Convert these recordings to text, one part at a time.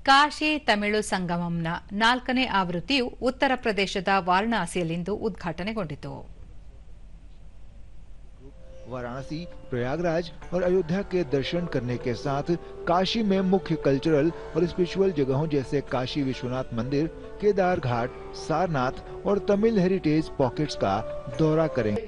ಕಾಶಿ ತಮಿಳು ಸಂಗಮಂನ 4ನೇ ಆವೃತ್ತಿಯು ಉತ್ತರ ಪ್ರದೇಶದ ವಾರಣಾಸಿಯಲ್ಲಿಂದು ಉದ್ಘಾಟನೆಗೊಂಡಿತು. वाराणसी, प्रयागराज और अयोध्या के दर्शन करने के साथ काशी में मुख्य कल्चरल और स्पिरिचुअल जगहों जैसे काशी विश्वनाथ मंदिर, केदार घाट, सारनाथ और तमिल हेरिटेज पॉकेट्स का दौरा करेंगे.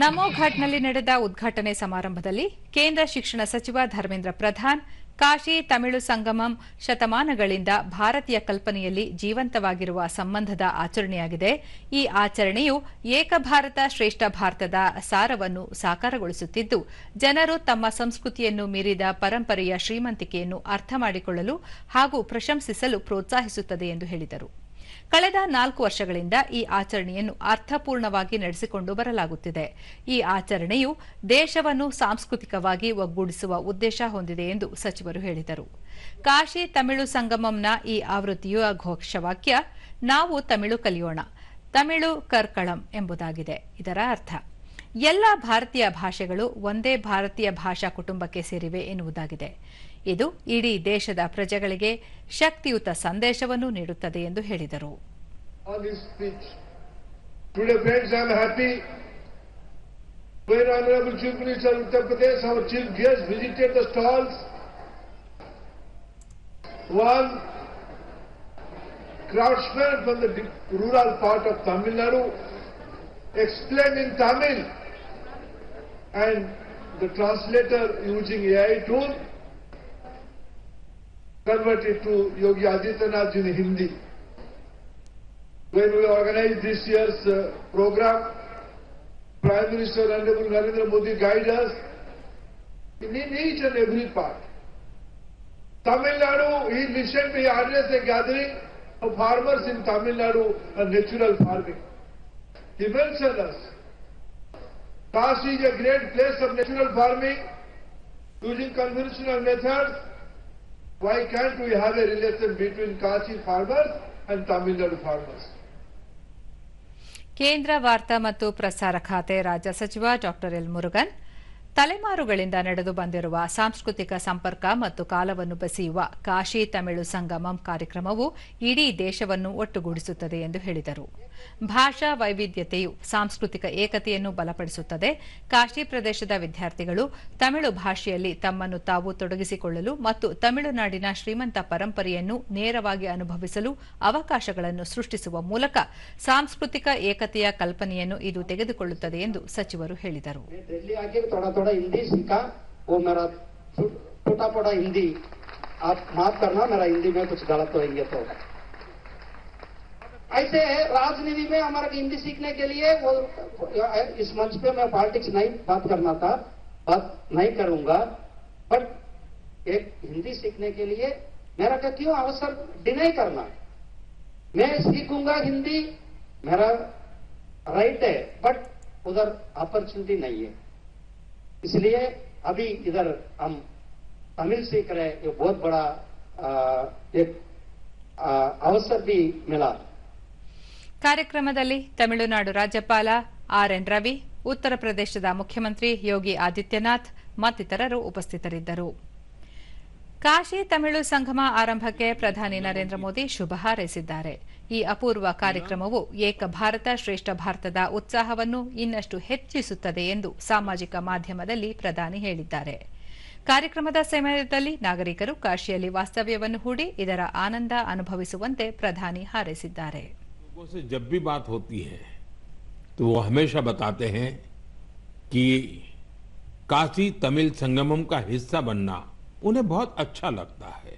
ನಮೋ ಘಾಟ್ನಲ್ಲಿ ನಡೆದ ಉದ್ಘಾಟನೆ ಸಮಾರಂಭದಲ್ಲಿ ಕೇಂದ್ರ ಶಿಕ್ಷಣ ಸಚಿವ ಧರ್ಮೇಂದ್ರ ಪ್ರಧಾನ್ ಕಾಶಿ ತಮಿಳು ಸಂಗಮಂ ಶತಮಾನಗಳಿಂದ ಭಾರತೀಯ ಕಲ್ಪನೆಯಲ್ಲಿ ಜೀವಂತವಾಗಿರುವ ಸಂಬಂಧದ ಆಚರಣೆಯಾಗಿದೆ. ಈ ಆಚರಣೆಯು ಏಕ ಭಾರತ ಶ್ರೇಷ್ಠ ಭಾರತದ ಸಾರವನ್ನು ಸಾಕಾರಗೊಳಿಸುತ್ತಿದ್ದು, ಜನರು ತಮ್ಮ ಸಂಸ್ಕೃತಿಯನ್ನು ಮೀರಿದ ಪರಂಪರೆಯ ಶ್ರೀಮಂತಿಕೆಯನ್ನು ಅರ್ಥ ಮಾಡಿಕೊಳ್ಳಲು ಹಾಗೂ ಪ್ರಶಂಸಿಸಲು ಪ್ರೋತ್ಸಾಹಿಸುತ್ತದೆ ಎಂದು ಹೇಳಿದರು. ಕಳೆದ 4 ವರ್ಷಗಳಿಂದ ಈ ಆಚರಣೆಯನ್ನು ಅರ್ಥಪೂರ್ಣವಾಗಿ ನಡೆಸಿಕೊಂಡು ಬರಲಾಗುತ್ತಿದೆ. ಈ ಆಚರಣೆಯು ದೇಶವನ್ನು ಸಾಂಸ್ಕೃತಿಕವಾಗಿ ಒಗ್ಗೂಡಿಸುವ ಉದ್ದೇಶ ಹೊಂದಿದೆ ಎಂದು ಸಚಿವರು ಹೇಳಿದರು. ಕಾಶಿ ತಮಿಳು ಸಂಗಮಂನ ಈ ಆವೃತ್ತಿಯ ಘೋಷವಾಕ್ಯ ನಾವು ತಮಿಳು ಕಲಿಯೋಣ, ತಮಿಳು ಕರ್ಕಳಂ ಎಂಬುದಾಗಿದೆ. ಇದರ ಅರ್ಥ ಎಲ್ಲ ಭಾರತೀಯ ಭಾಷೆಗಳು ಒಂದೇ ಭಾರತೀಯ ಭಾಷಾ ಕುಟುಂಬಕ್ಕೆ ಸೇರಿವೆ ಎನ್ನುವುದಾಗಿದೆ. ಇದು ಇಡೀ ದೇಶದ ಪ್ರಜೆಗಳಿಗೆ ಶಕ್ತಿಯುತ ಸಂದೇಶವನ್ನು ನೀಡುತ್ತದೆ ಎಂದು ಹೇಳಿದರು. Craftsman from the rural part of Tamil Nadu explained in Tamil, and the translator using AI tool converted to Yogi Adityanath in Hindi. When we organized this year's program, Prime Minister Honorable Narendra Modi guided us in each and every part. Tamil Nadu, he listened to address a gathering of farmers in Tamil Nadu and natural farming. He mentioned us. Kashi is a great place of natural farming using conventional methods. Why can't we have a relation between Kashi farmers and Tamil Nadu farmers? ಕೇಂದ್ರ ವಾರ್ತಾ ಮತ್ತು ಪ್ರಸಾರ ಖಾತೆ ರಾಜ್ಯ ಸಚಿವ ಡಾ L Murugan ತಲೆಮಾರುಗಳಿಂದ ನಡೆದು ಬಂದಿರುವ ಸಾಂಸ್ಕೃತಿಕ ಸಂಪರ್ಕ ಮತ್ತು ಕಾಲವನ್ನು ಬೆಸೆಯುವ ಕಾಶಿ ತಮಿಳು ಸಂಗಮಂ ಕಾರ್ಯಕ್ರಮವು ಇಡೀ ದೇಶವನ್ನು ಒಟ್ಟುಗೂಡಿಸುತ್ತದೆ ಎಂದು ಹೇಳಿದರು. ಭಾಷಾ ವೈವಿಧ್ಯತೆಯು ಸಾಂಸ್ಕೃತಿಕ ಏಕತೆಯನ್ನು ಬಲಪಡಿಸುತ್ತದೆ. ಕಾಶಿ ಪ್ರದೇಶದ ವಿದ್ಯಾರ್ಥಿಗಳು ತಮಿಳು ಭಾಷೆಯಲ್ಲಿ ತಮ್ಮನ್ನು ತಾವು ತೊಡಗಿಸಿಕೊಳ್ಳಲು ಮತ್ತು ತಮಿಳುನಾಡಿನ ಶ್ರೀಮಂತ ಪರಂಪರೆಯನ್ನು ನೇರವಾಗಿ ಅನುಭವಿಸಲು ಅವಕಾಶಗಳನ್ನು ಸೃಷ್ಟಿಸುವ ಮೂಲಕ ಸಾಂಸ್ಕೃತಿಕ ಏಕತೆಯ ಕಲ್ಪನೆಯನ್ನು ಇದು ತೆಗೆದುಕೊಳ್ಳುತ್ತದೆ ಎಂದು ಸಚಿವರು ಹೇಳಿದರು. थोड़ा हिंदी सीखा, वो मेरा छोटा मोटा हिंदी, आप माफ करना मेरा हिंदी में कुछ गलत होंगे तो. ऐसे राजनीति में हमारा हिंदी सीखने के लिए वो इस मंच पे मैं पॉलिटिक्स नहीं बात करना था, बात नहीं करूंगा, बट एक हिंदी सीखने के लिए मेरा का क्यों अवसर डिनाई करना. मैं सीखूंगा हिंदी, मेरा राइट है, बट उधर अपॉर्चुनिटी नहीं है. इसलिए अभी इधर हम तमिल सीख रहे, ये बहुत बड़ा एक अवसर भी मिला. ಕಾರ್ಯಕ್ರಮದಲ್ಲಿ ತಮಿಳುನಾಡು ರಾಜ್ಯಪಾಲ ಆರ್.ಎನ್. ರವಿ, ಉತ್ತರ ಪ್ರದೇಶದ ಮುಖ್ಯಮಂತ್ರಿ ಯೋಗಿ ಆದಿತ್ಯನಾಥ್ ಮತ್ತಿತರರು ಉಪಸ್ಥಿತರಿದ್ದರು. ಕಾಶಿ ತಮಿಳು ಸಂಗಮ ಆರಂಭಕ್ಕೆ ಪ್ರಧಾನಿ ನರೇಂದ್ರ ಮೋದಿ ಶುಭ ಹಾರೈಸಿದ್ದಾರೆ. ಈ ಅಪೂರ್ವ ಕಾರ್ಯಕ್ರಮವು ಏಕ ಭಾರತ ಶ್ರೇಷ್ಠ ಭಾರತದ ಉತ್ಸಾಹವನ್ನು ಇನ್ನಷ್ಟು ಹೆಚ್ಚಿಸುತ್ತದೆ ಎಂದು ಸಾಮಾಜಿಕ ಮಾಧ್ಯಮದಲ್ಲಿ ಪ್ರಧಾನಿ ಹೇಳಿದ್ದಾರೆ. ಕಾರ್ಯಕ್ರಮದ ಸಮಯದಲ್ಲಿ ನಾಗರಿಕರು ಕಾಶಿಯಲ್ಲಿ ವಾಸ್ತವ್ಯವನ್ನು ಹೂಡಿ ಇದರ ಆನಂದ ಅನುಭವಿಸುವಂತೆ ಪ್ರಧಾನಿ ಹಾರೈಸಿದ್ದಾರೆ. जब भी बात होती है तो वो हमेशा बताते हैं कि काशी तमिल संगमम का हिस्सा बनना उन्हें बहुत अच्छा लगता है.